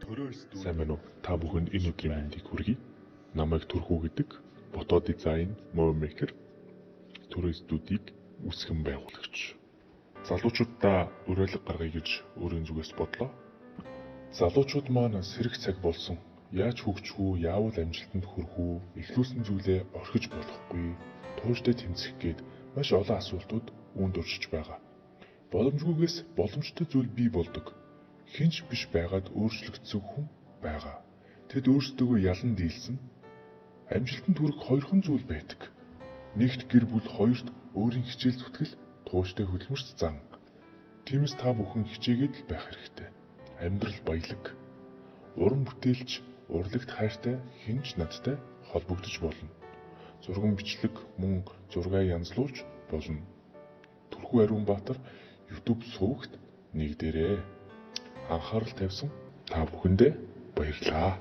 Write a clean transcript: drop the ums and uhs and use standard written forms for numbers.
Сайн байна уу? Та бүхэнд энэ өдрийн мэндийг хүргэе. Намайг Түрхүү гэдэг фото дизайн мовмейкер төрөө студийг үүсгэн байгуулагч. Залуучуудаа уриалга гаргая гэж өөрийн зүгээс бодлоо. Залуучууд маань сэрэг цаг болсон. Яаж хөгжих үү, яавал амжилтанд хүрэх үү, эхлүүлсэн зүйлээ орхиж болохгүй, тууштай тэмцэх гээд маш олон асуултууд үүнд оршиж байгаа. Боломжгүйгээс боломжтой зүйл бий болдог. Хинч биш байгаад өөрчлөгдсөн хүн байгаа. Тэд өөрсдөө ялан дийлсэн. Амжилтанд хүрэх хоёрхан зүйл байдаг. Нэгт гэр бүл, хоёрт өөрийн хичээл зүтгэл, тууштай хөдөлмөрч зан. Тиймээс та бүхэн хичээгээд л байх хэрэгтэй. Амьдрал баялаг. Уран бүтээлч, урлагт хайртай хинч надтай холбогдож болно. Зурган бичлэг мөн зургаа янзлуулж болно. Түрхүү Ариунбаатар YouTube сувагт нэгдээрээ. Анхаарал тавьсан та бүхэндээ баярлалаа.